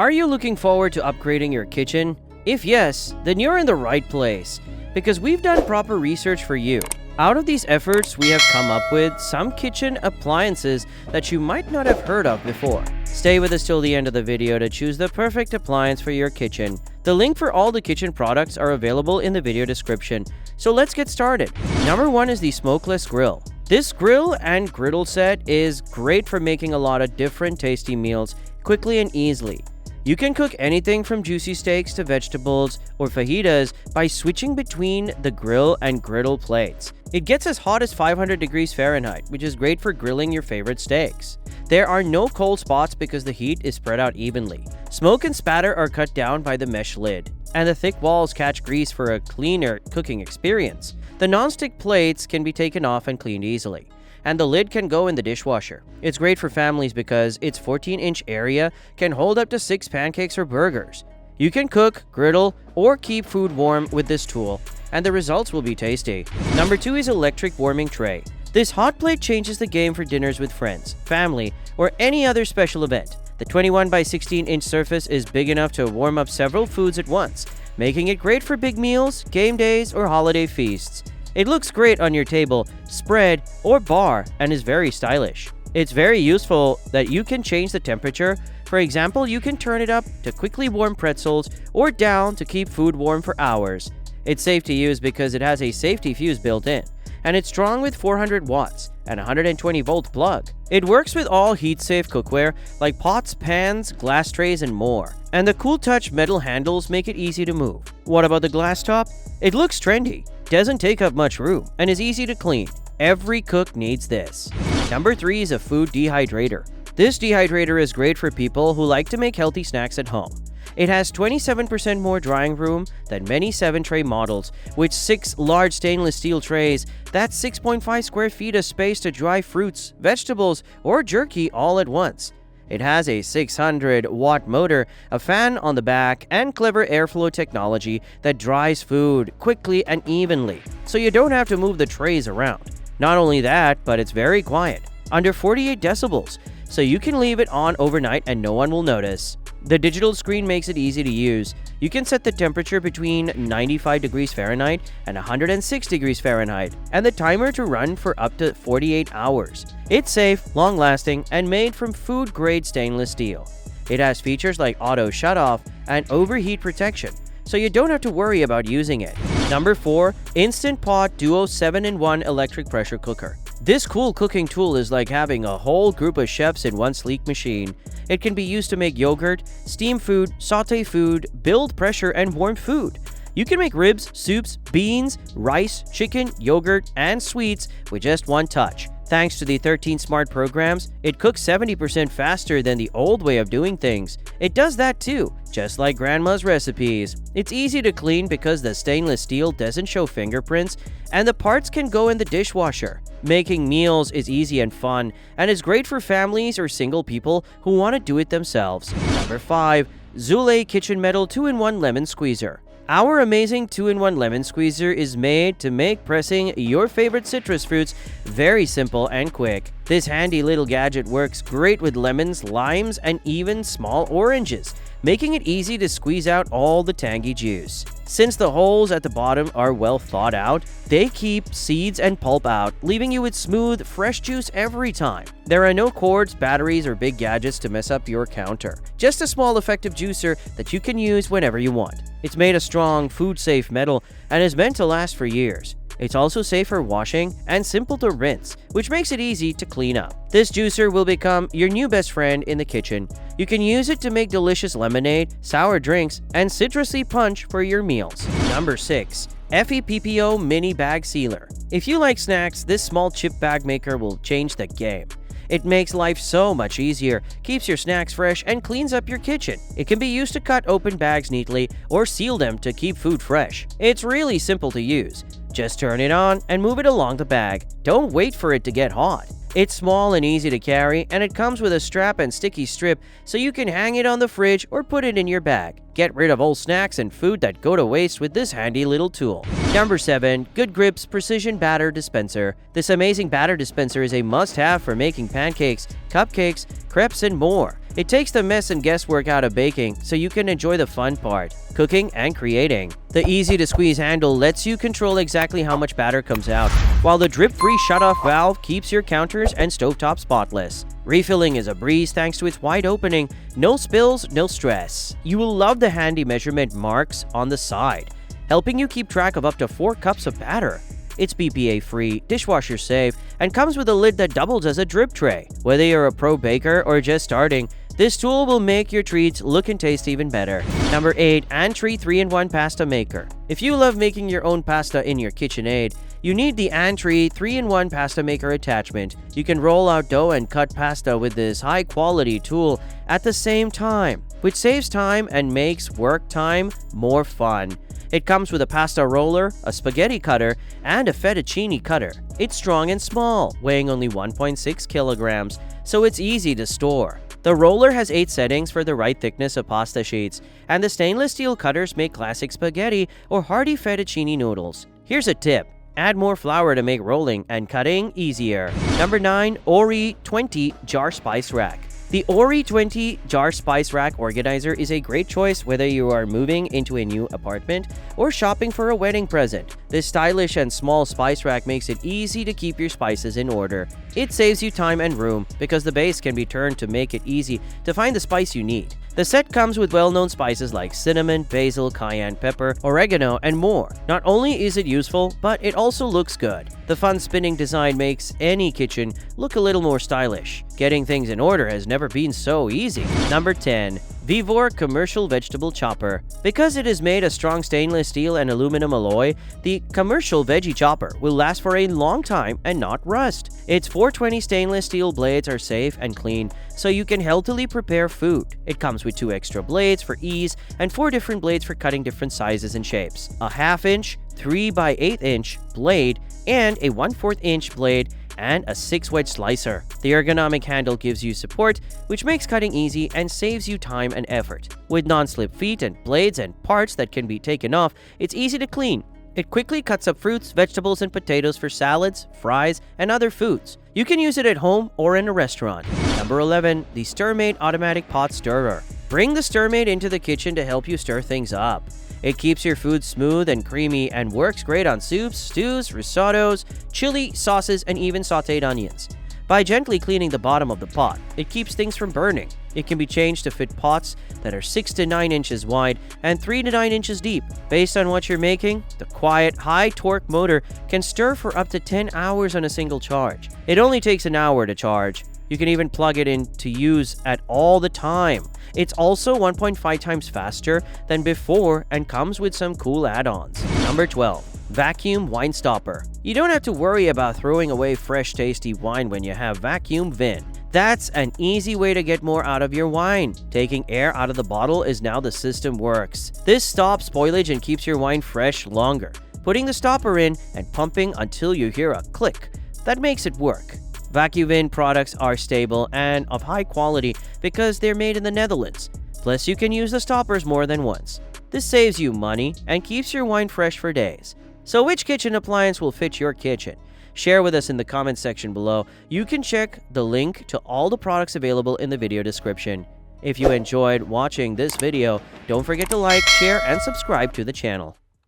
Are you looking forward to upgrading your kitchen? If yes, then you're in the right place, because we've done proper research for you. Out of these efforts, we have come up with some kitchen appliances that you might not have heard of before. Stay with us till the end of the video to choose the perfect appliance for your kitchen. The link for all the kitchen products are available in the video description. So let's get started. Number 1 is the Smokeless grill. This grill and griddle set is great for making a lot of different tasty meals quickly and easily. You can cook anything from juicy steaks to vegetables or fajitas by switching between the grill and griddle plates. It gets as hot as 500 degrees Fahrenheit, which is great for grilling your favorite steaks. There are no cold spots because the heat is spread out evenly. Smoke and spatter are cut down by the mesh lid, and the thick walls catch grease for a cleaner cooking experience. The non-stick plates can be taken off and cleaned easily, and the lid can go in the dishwasher. It's great for families because its 14-inch area can hold up to 6 pancakes or burgers. You can cook, griddle, or keep food warm with this tool, and the results will be tasty. Number 2 is electric warming tray. This hot plate changes the game for dinners with friends, family, or any other special event. The 21 by 16-inch surface is big enough to warm up several foods at once, making it great for big meals, game days, or holiday feasts. It looks great on your table, spread, or bar, and is very stylish. It's very useful that you can change the temperature. For example, you can turn it up to quickly warm pretzels or down to keep food warm for hours. It's safe to use because it has a safety fuse built in, and it's strong with 400 watts and 120 volt plug. It works with all heat-safe cookware like pots, pans, glass trays, and more. And the cool touch metal handles make it easy to move. What about the glass top? It looks trendy, doesn't take up much room, and is easy to clean. Every cook needs this. Number 3 is a food dehydrator. This dehydrator is great for people who like to make healthy snacks at home. It has 27% more drying room than many 7-tray models, with 6 large stainless steel trays. That's 6.5 square feet of space to dry fruits, vegetables, or jerky all at once. It has a 600-watt motor, a fan on the back, and clever airflow technology that dries food quickly and evenly, so you don't have to move the trays around. Not only that, but it's very quiet, under 48 decibels, so you can leave it on overnight and no one will notice. The digital screen makes it easy to use. You can set the temperature between 95 degrees Fahrenheit and 106 degrees Fahrenheit, and the timer to run for up to 48 hours. It's safe, long-lasting, and made from food-grade stainless steel. It has features like auto shut-off and overheat protection, so you don't have to worry about using it. Number 4, Instant Pot Duo 7-in-1 Electric Pressure Cooker. This cool cooking tool is like having a whole group of chefs in one sleek machine. It can be used to make yogurt, steam food, saute food, build pressure, and warm food. You can make ribs, soups, beans, rice, chicken, yogurt, and sweets with just one touch. Thanks to the 13 smart programs, it cooks 70% faster than the old way of doing things. It does that too, just like grandma's recipes. It's easy to clean because the stainless steel doesn't show fingerprints, and the parts can go in the dishwasher. Making meals is easy and fun, and is great for families or single people who want to do it themselves. Number 5, Zulay Kitchen Metal 2-in-1 Lemon Squeezer. Our amazing 2-in-1 lemon squeezer is made to make pressing your favorite citrus fruits very simple and quick. This handy little gadget works great with lemons, limes, and even small oranges, making it easy to squeeze out all the tangy juice. Since the holes at the bottom are well thought out, they keep seeds and pulp out, leaving you with smooth, fresh juice every time. There are no cords, batteries, or big gadgets to mess up your counter. Just a small effective juicer that you can use whenever you want. It's made of strong, food-safe metal and is meant to last for years. It's also safe for washing and simple to rinse, which makes it easy to clean up. This juicer will become your new best friend in the kitchen. You can use it to make delicious lemonade, sour drinks, and citrusy punch for your meals. Number 6. FEPPO Mini Bag Sealer. If you like snacks, this small chip bag maker will change the game. It makes life so much easier, keeps your snacks fresh, and cleans up your kitchen. It can be used to cut open bags neatly or seal them to keep food fresh. It's really simple to use. Just turn it on and move it along the bag. Don't wait for it to get hot. It's small and easy to carry, and it comes with a strap and sticky strip so you can hang it on the fridge or put it in your bag. Get rid of old snacks and food that go to waste with this handy little tool. Number 7. Good Grips Precision Batter Dispenser. This amazing batter dispenser is a must-have for making pancakes, cupcakes, crepes, and more. It takes the mess and guesswork out of baking, so you can enjoy the fun part, cooking and creating. The easy-to-squeeze handle lets you control exactly how much batter comes out, while the drip-free shut-off valve keeps your counters and stovetop spotless. Refilling is a breeze thanks to its wide opening. No spills, no stress. You will love the handy measurement marks on the side, helping you keep track of up to 4 cups of batter. It's BPA-free, dishwasher-safe, and comes with a lid that doubles as a drip tray. Whether you're a pro baker or just starting, this tool will make your treats look and taste even better. Number 8. ANTREE 3-in-1 Pasta Maker. If you love making your own pasta in your KitchenAid, you need the ANTREE 3-in-1 Pasta Maker attachment. You can roll out dough and cut pasta with this high-quality tool at the same time, which saves time and makes work time more fun. It comes with a pasta roller, a spaghetti cutter, and a fettuccine cutter. It's strong and small, weighing only 1.6 kilograms, so it's easy to store. The roller has 8 settings for the right thickness of pasta sheets, and the stainless steel cutters make classic spaghetti or hearty fettuccine noodles. Here's a tip. Add more flour to make rolling and cutting easier. Number 9. Orii 20 Jar Spice Rack. The Orii 20 Jar Spice Rack Organizer is a great choice whether you are moving into a new apartment or shopping for a wedding present. This stylish and small spice rack makes it easy to keep your spices in order. It saves you time and room because the base can be turned to make it easy to find the spice you need. The set comes with well-known spices like cinnamon, basil, cayenne pepper, oregano, and more. Not only is it useful, but it also looks good. The fun spinning design makes any kitchen look a little more stylish. Getting things in order has never been so easy. Number 10. VEVOR Commercial Vegetable Chopper. Because it is made of strong stainless steel and aluminum alloy, the commercial veggie chopper will last for a long time and not rust. Its 420 stainless steel blades are safe and clean, so you can healthily prepare food. It comes with 2 extra blades for ease and 4 different blades for cutting different sizes and shapes. A 1/2 inch, 3 by 8 inch blade, and a 1/4 inch blade, and a 6-wedge slicer. The ergonomic handle gives you support, which makes cutting easy and saves you time and effort. With non-slip feet and blades and parts that can be taken off, it's easy to clean. It quickly cuts up fruits, vegetables, and potatoes for salads, fries, and other foods. You can use it at home or in a restaurant. Number 11. The StirMATE Automatic Pot Stirrer. Bring the StirMATE into the kitchen to help you stir things up. It keeps your food smooth and creamy and works great on soups, stews, risottos, chili, sauces, and even sautéed onions. By gently cleaning the bottom of the pot, it keeps things from burning. It can be changed to fit pots that are 6 to 9 inches wide and 3 to 9 inches deep. Based on what you're making, the quiet, high-torque motor can stir for up to 10 hours on a single charge. It only takes an hour to charge. You can even plug it in to use at all the time. It's also 1.5 times faster than before and comes with some cool add-ons. Number 12. Vacuum Wine Stopper. You don't have to worry about throwing away fresh, tasty wine when you have Vacuum Vin. That's an easy way to get more out of your wine. Taking air out of the bottle is now the system works. This stops spoilage and keeps your wine fresh longer. Putting the stopper in and pumping until you hear a click. That makes it work. VacuumVin products are stable and of high quality because they're made in the Netherlands. Plus, you can use the stoppers more than once. This saves you money and keeps your wine fresh for days. So which kitchen appliance will fit your kitchen? Share with us in the comment section below. You can check the link to all the products available in the video description. If you enjoyed watching this video, don't forget to like, share, and subscribe to the channel.